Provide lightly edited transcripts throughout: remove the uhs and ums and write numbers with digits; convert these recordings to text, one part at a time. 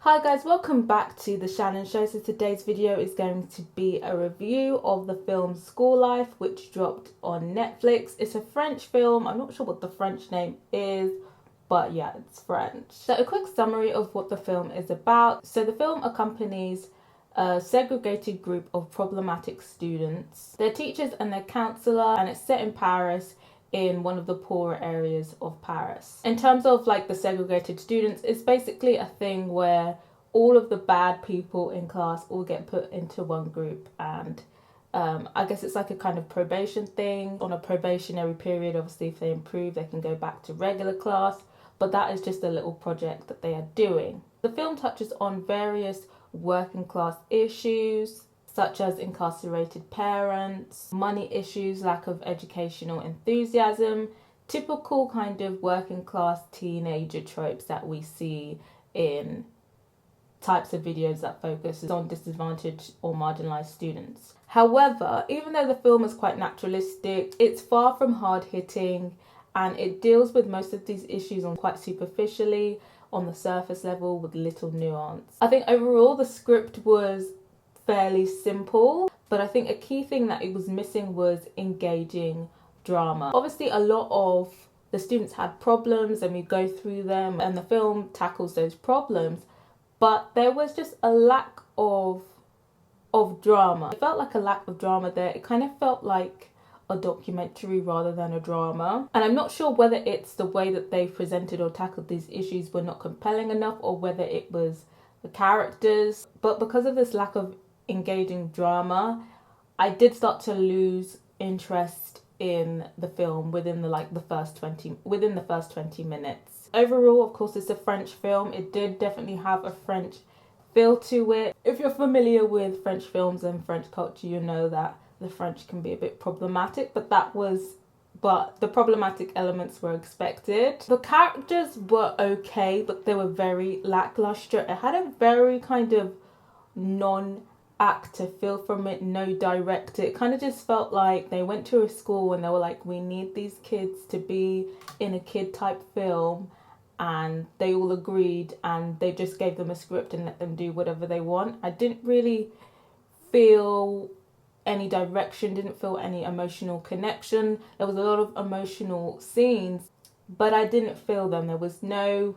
Hi guys, welcome back to the Shannon Show. So today's video is going to be a review of the film Scholaire, which dropped on Netflix. It's a French film. I'm not sure what the French name is, but yeah, it's French. So a quick summary of what the film is about. So the film accompanies a segregated group of problematic students, their teachers and their counselor, and it's set in Paris, in one of the poorer areas of Paris. In terms of like the segregated students, it's basically a thing where all of the bad people in class all get put into one group, and I guess it's like a kind of probation thing. On a probationary period, obviously if they improve they can go back to regular class, but that is just a little project that they are doing. The film touches on various working class issues such as incarcerated parents, money issues, lack of educational enthusiasm, typical kind of working class teenager tropes that we see in types of videos that focus on disadvantaged or marginalized students. However, even though the film is quite naturalistic, it's far from hard-hitting, and it deals with most of these issues on quite superficially, on the surface level, with little nuance. I think overall the script was fairly simple, but I think a key thing that it was missing was engaging drama. Obviously a lot of the students had problems and we go through them and the film tackles those problems, but there was just a lack of drama. It felt like a lack of drama there. It kind of felt like a documentary rather than a drama, and I'm not sure whether it's the way that they presented or tackled these issues were not compelling enough or whether it was the characters, but because of this lack of engaging drama, I did start to lose interest in the film within the first 20 minutes. Overall, of course, it's a French film. It did definitely have a French feel to it. If you're familiar with French films and French culture, you know that the French can be a bit problematic, but the problematic elements were expected. The characters were okay, but they were very lackluster. It had a very kind of non-actor feel from it, no director. It kind of just felt like they went to a school and they were like, we need these kids to be in a kid type film, and they all agreed and they just gave them a script and let them do whatever they want. I didn't really feel any direction, didn't feel any emotional connection. There was a lot of emotional scenes, but I didn't feel them. There was no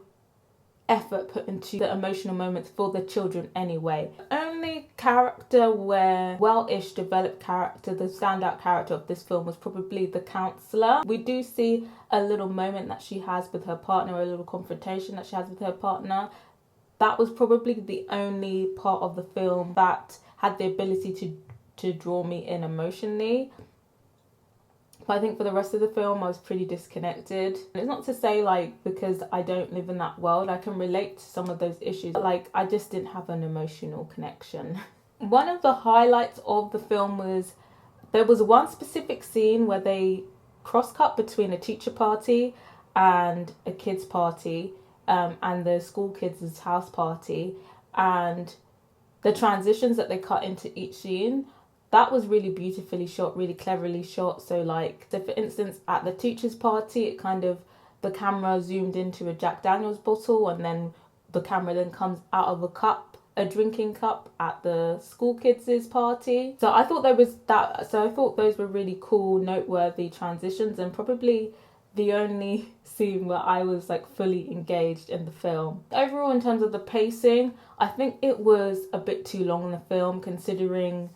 effort put into the emotional moments for the children anyway. The only character where well-ish developed character, the standout character of this film, was probably the counselor. We do see a little moment that she has with her partner, a little confrontation that she has with her partner. That was probably the only part of the film that had the ability to draw me in emotionally. But I think for the rest of the film I was pretty disconnected. It's not to say like because I don't live in that world I can relate to some of those issues, but like I just didn't have an emotional connection. One of the highlights of the film was there was one specific scene where they cross-cut between a teacher party and a kids party, and the school kids' house party, and the transitions that they cut into each scene, that was really beautifully shot, really cleverly shot. So for instance, at the teacher's party, it kind of, the camera zoomed into a Jack Daniels bottle, and then the camera then comes out of a drinking cup at the school kids' party. So I thought those were really cool, noteworthy transitions, and probably the only scene where I was like fully engaged in the film. Overall, in terms of the pacing, I think it was a bit too long in the film, considering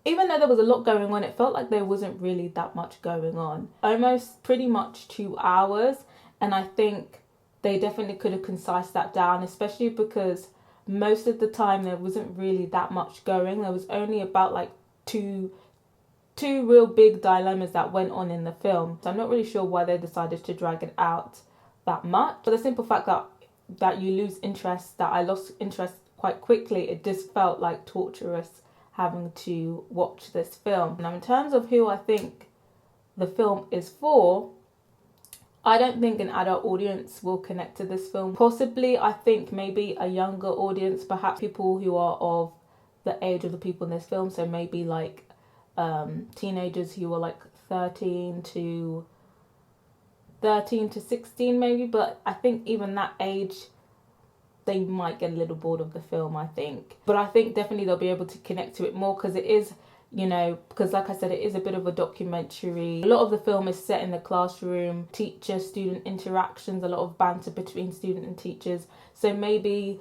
even though there was a lot going on, it felt like there wasn't really that much going on. Almost pretty much 2 hours, and I think they definitely could have concised that down, especially because most of the time there wasn't really that much going. There was only about like two real big dilemmas that went on in the film. So I'm not really sure why they decided to drag it out that much. But the simple fact that you lose interest, that I lost interest quite quickly, it just felt like torturous having to watch this film. Now, in terms of who I think the film is for, I don't think an adult audience will connect to this film. Possibly, I think maybe a younger audience, perhaps people who are of the age of the people in this film, so maybe like teenagers who are like 13 to 16 maybe, but I think even that age they might get a little bored of the film, I think. But I think definitely they'll be able to connect to it more, because it is, you know, because like I said, it is a bit of a documentary. A lot of the film is set in the classroom, teacher-student interactions, a lot of banter between student and teachers. So maybe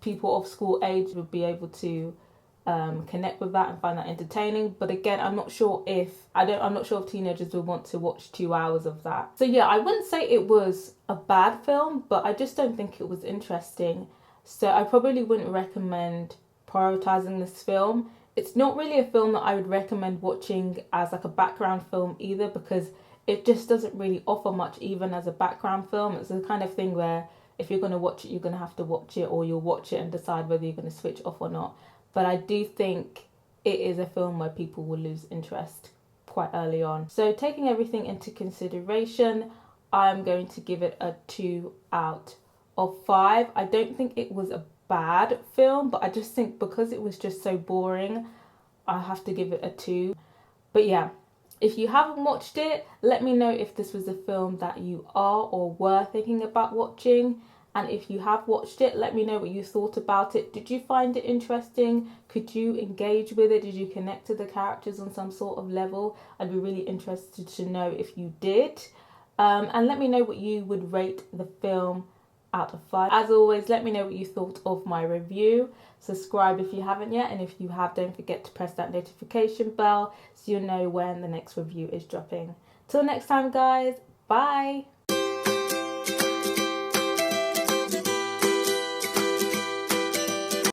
people of school age would be able to connect with that and find that entertaining. But again, I'm not sure if teenagers will want to watch 2 hours of that. So yeah, I wouldn't say it was a bad film, but I just don't think it was interesting. So I probably wouldn't recommend prioritizing this film. It's not really a film that I would recommend watching as like a background film either, because it just doesn't really offer much even as a background film. It's the kind of thing where if you're going to watch it, you're going to have to watch it, or you'll watch it and decide whether you're going to switch off or not. But I do think it is a film where people will lose interest quite early on. So taking everything into consideration, I'm going to give it a 2 out of 5. I don't think it was a bad film, but I just think because it was just so boring, I have to give it a 2. But yeah, if you haven't watched it, let me know if this was a film that you are or were thinking about watching. And if you have watched it, let me know what you thought about it. Did you find it interesting? Could you engage with it? Did you connect to the characters on some sort of level? I'd be really interested to know if you did. And let me know what you would rate the film out of 5. As always, let me know what you thought of my review. Subscribe if you haven't yet, and if you have, don't forget to press that notification bell so you'll know when the next review is dropping. Till next time, guys. Bye.